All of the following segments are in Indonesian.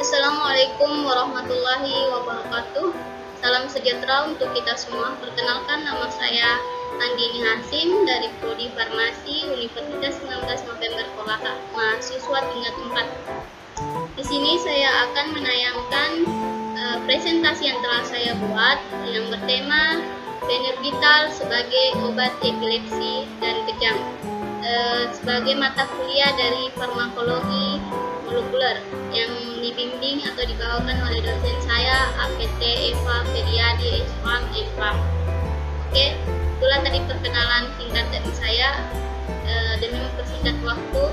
Assalamualaikum warahmatullahi wabarakatuh. Salam sejahtera untuk kita semua. Perkenalkan, nama saya Andini Hasim dari Prodi Farmasi Universitas 19 November Kolaka, mahasiswa tingkat 4. Di sini saya akan menayangkan presentasi yang telah saya buat yang bertema Penerbital sebagai obat epilepsi dan kejang, sebagai mata kuliah dari farmakologi molekuler yang dibimbing atau dibawakan oleh dosen saya APT Eva Feriadi SPAM MPAM. Oke, itulah tadi perkenalan singkat dari saya. Demi mempersingkat waktu,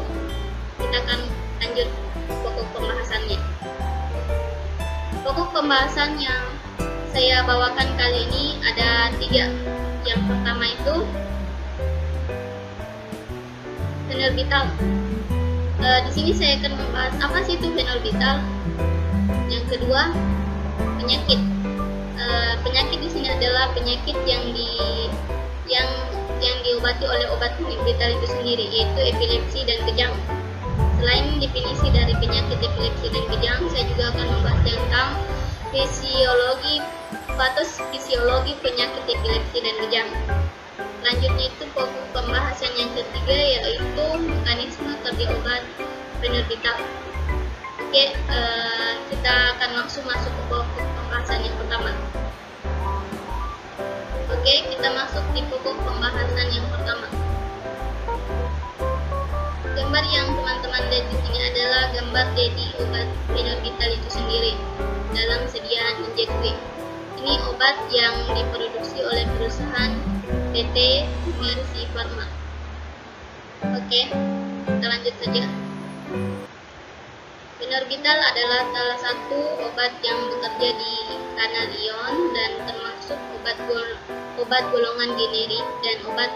kita akan lanjut pokok pembahasannya. Pokok pembahasan yang saya bawakan kali ini ada 3. Yang pertama itu penerbital. Di sini saya akan membahas apa sih itu penerbital. Yang kedua, penyakit. Penyakit di sini adalah penyakit yang diobati oleh obat penerbital itu sendiri, yaitu epilepsi dan kejang. Selain definisi dari penyakit epilepsi dan kejang, saya juga akan membahas tentang patofisiologi penyakit epilepsi dan kejang. Selanjutnya itu pokok pembahasan yang ketiga, yaitu mekanisme kerja obat penerbital. Oke, kita akan langsung masuk ke pokok pembahasan yang pertama. Oke, kita masuk di pokok pembahasan yang pertama. Gambar yang teman-teman lihat di sini adalah gambar dari obat penerbital itu sendiri dalam sediaan injeksi. Ini obat yang diproduksi oleh perusahaan PT Mercy Pharma. Oke, kita lanjut saja. Penerbital adalah salah satu obat yang bekerja di kanal ion dan termasuk obat golongan generik dan obat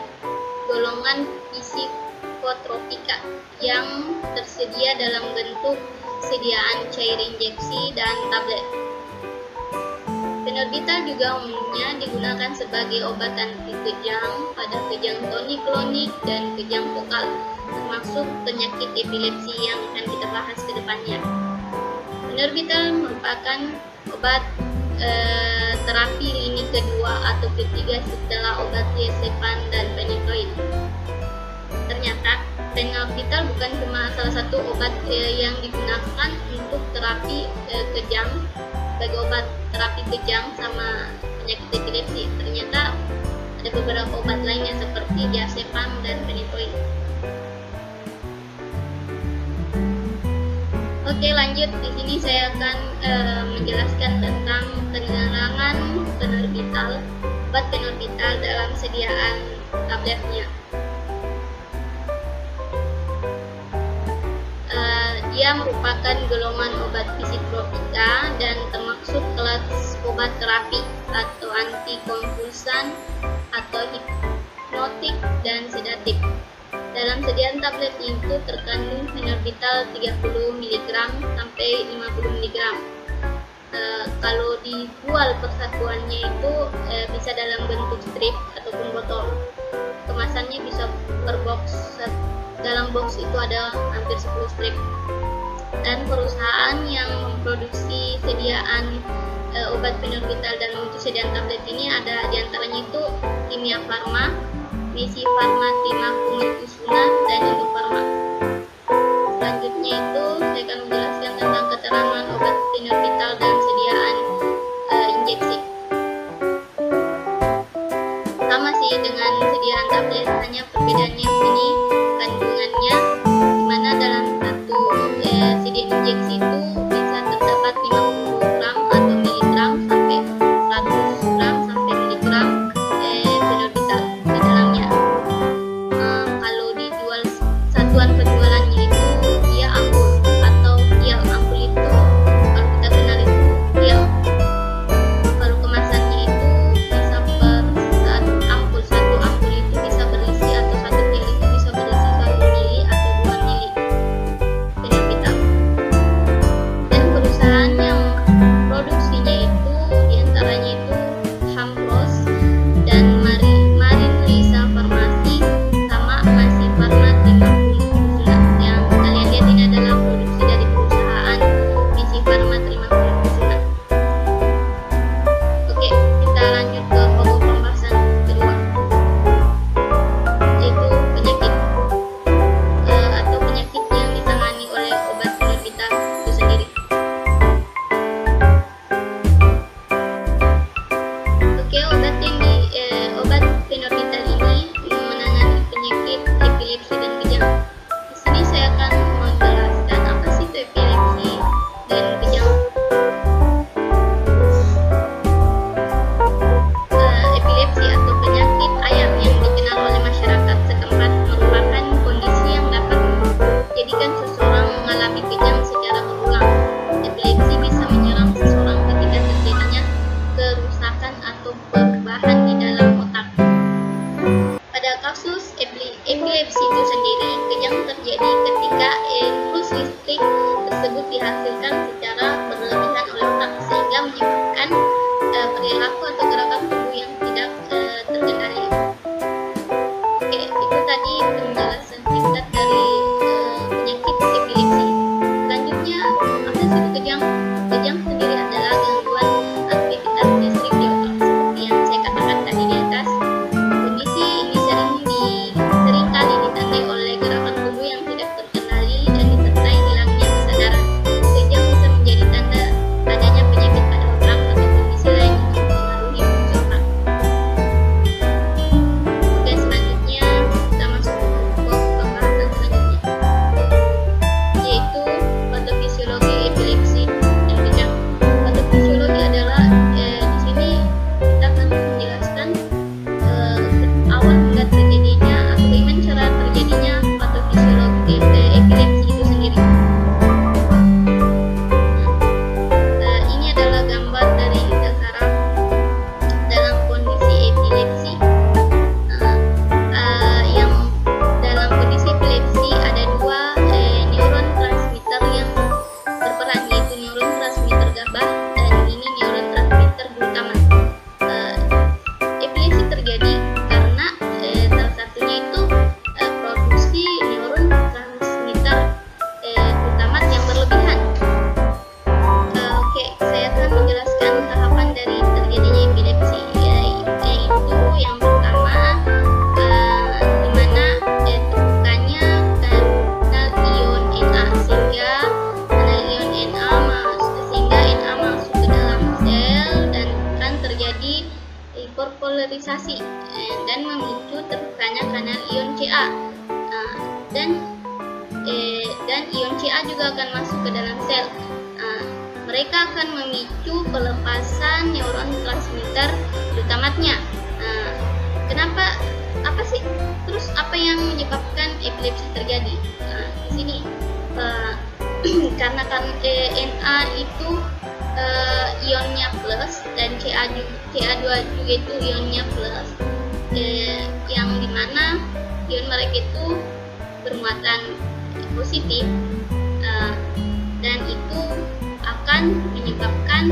golongan psikotropika yang tersedia dalam bentuk sediaan cair injeksi dan tablet. Penerbital juga umumnya digunakan sebagai obat anti kejang pada kejang tonik-klonik dan kejang fokal, termasuk penyakit epilepsi yang akan kita bahas ke depannya. Penerbital merupakan obat terapi lini kedua atau ketiga setelah obat diazepam dan phenytoin. Ternyata penerbital bukan cuma salah satu obat yang digunakan untuk terapi kejang, sebagai obat terapi kejang sama penyakit epilepsi. Ternyata ada beberapa obat lainnya seperti diazepam dan phenytoin. Oke, lanjut. Di sini saya akan menjelaskan tentang penerangan penerbital, obat penerbital dalam sediaan tabletnya. Dia merupakan golongan obat psikotropika dan termasuk kelas obat terapi atau antikonvulsan atau hipnotik dan sedatif. Dalam sediaan tablet itu terkandung penerbital 30 mg sampai 50 mg. Kalau dijual persatuannya itu bisa dalam bentuk strip ataupun botol. Kemasannya bisa per box. Dalam box itu ada hampir 10 strip. Dan perusahaan yang memproduksi sediaan obat penerbital dalam bentuk sediaan tablet ini ada diantaranya itu Kimia Farma, Mercy Pharma, Timaku Mercusuna, dan Indofarma. Selanjutnya itu saya akan menjelaskan tentang keterangan obat penerbital dan sediaan injeksi. Sama sih dengan sediaan tablet, hanya perbedaannya di sini kandungannya, dimana dalam satu sediaan injeksi itu bisa terdapat 50 gram atau miligram sampai 100 gram sampai miligram penerbital di dalamnya. Kalau dijual satuan penjualannya itu dia ampul atau vial. Ampul itu kalau kita kenal itu vial. Kalau kemasannya itu bisa per ampul. Satu ampul itu bisa berisi atau satu pil itu bisa berisi 1 mili atau 2 mili penerbital. secara berulang. Epilepsi bisa menyerang seseorang ketika terjadinya kerusakan atau perubahan di dalam otak. Pada kasus epilepsi itu sendiri, kejang terjadi ketika impuls listrik tersebut dihasilkan secara berlebihan oleh otak sehingga menyebabkan perilaku atau gerakan tubuh yang tidak terkendali. Oke, itu tadi penjelasan singkat dari penyakit epilepsi. Selanjutnya, apa sih itu kejang? Kejang sendiri adalah gangguan aktivitas listrik di otak seperti yang saya katakan tadi di atas. Kondisi ini seringkali ditandai oleh gerakan tubuh yang tidak terkendali dan disertai hilangnya kesadaran. Kejang bisa menjadi tanda adanya penyakit pada otak atau kondisi lain yang mempengaruhi fungsi otak. Oke, selanjutnya kita masuk ke pembahasan selanjutnya, yaitu patofisiologi epilepsi dan kejang. Patofisiologi adalah di sini kita akan menjelaskan awal hingga terjadinya atau bagaimana cara terjadinya patofisiologi epilepsi itu sendiri. Ini adalah gambar dari sel saraf dalam kondisi epilepsi. Yang dalam kondisi epilepsi ada dua neuron transmitter yang berperan, yaitu neuron transmitter GABA dan ini neuron transmitter glutamat. Epilepsi terjadi karena salah satunya itu produksi neuron transmitter glutamat yang berlebihan. Oke, saya akan menjelaskan tahapan dari terjadinya epilepsi, yaitu yang pertama di mana terbukanya kanal ion Na sehingga Na masuk ke dalam sel dan akan terjadi hiperpolarisasi dan memicu terbukanya kanal ion Ca. Dan ion Ca juga akan masuk ke dalam sel. Mereka akan memicu pelepasan neuron transmitter glutamatnya. Kenapa? Apa sih? Terus apa yang menyebabkan epilepsi terjadi? Di sini karena kan Na itu ionnya plus dan Ca2 juga itu ionnya plus, yang dimana ion mereka itu bermuatan positif, dan itu akan menyebabkan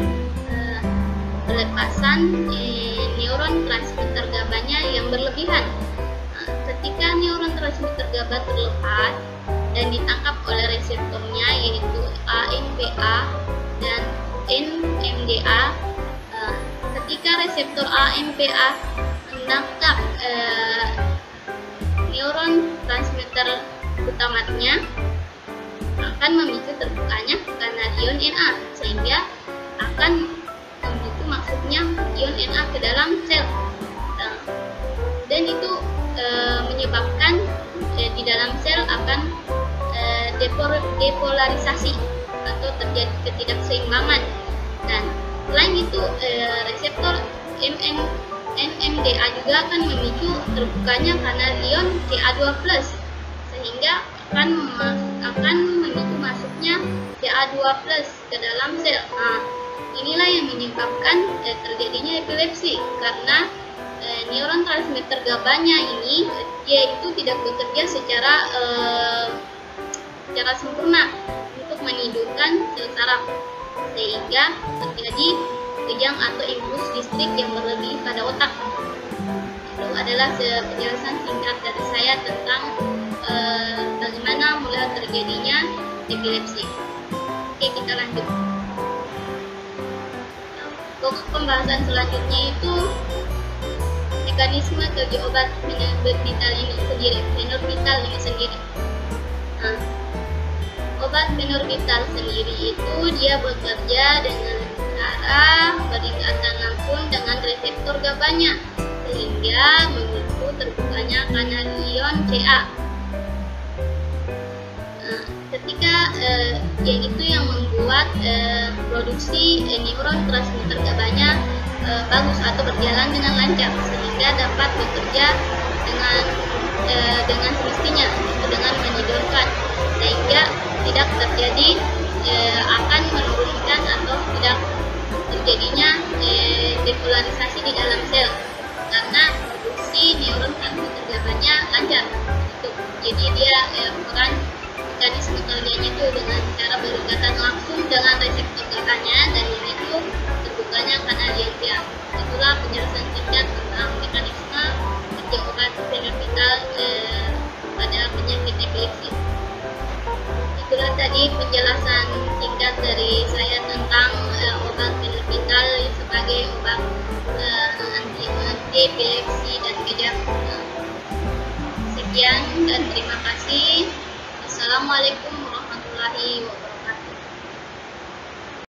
pelepasan neuron transmitter GABA-nya yang berlebihan. Ketika neuron transmitter GABA terlepas dan ditangkap oleh reseptornya yaitu AMPA dan NMDA, ketika reseptor AMPA menangkap neuron transmitter glutamatnya, akan memicu terbukanya kanal ion Na sehingga akan memicu masuknya ion Na ke dalam sel, dan itu menyebabkan di dalam sel akan depolarisasi atau terjadi ketidakseimbangan. Dan selain itu reseptor NMDA juga akan memicu terbukanya kanal ion Ca2+ sehingga akan memicu masuknya Ca2+ ke dalam sel. Inilah yang menyebabkan terjadinya epilepsi karena neuron transmitter GABA-nya ini dia itu tidak bekerja secara sempurna untuk menidurkan sel saraf sehingga terjadi kejang atau impuls listrik yang berlebih pada otak. Itu adalah penjelasan singkat dari saya tentang bagaimana mulai terjadinya epilepsi. Oke, kita lanjut. Untuk pembahasan selanjutnya itu mekanisme kerja obat fenorbital ini sendiri. Obat fenorbital sendiri itu dia bekerja dengan cara berikatan langsung dengan reseptor GABA-nya sehingga memicu terbukanya kanal ion Ca. Ketika yang itu yang membuat produksi neuron transmitter GABA-nya bagus atau berjalan dengan lancar sehingga dapat bekerja dengan semestinya, dengan menidurkan sehingga tidak terjadi polarisasi di dalam sel karena produksi neuron transmitter lancar. Jadi dia peran mekanisme kerjanya itu dengan cara berikatan langsung dengan reseptor GABA-nya, dan yaitu terbukanya kanal yang diam. Itulah penjelasan singkat tentang mekanisme kerja obat fenobarbital pada penyakit epilepsi. Itulah tadi penjelasan singkat dari saya tentang obat fenobarbital sebagai obat anti epilepsi dan kejang. Sekian dan terima kasih. Assalamualaikum warahmatullahi wabarakatuh.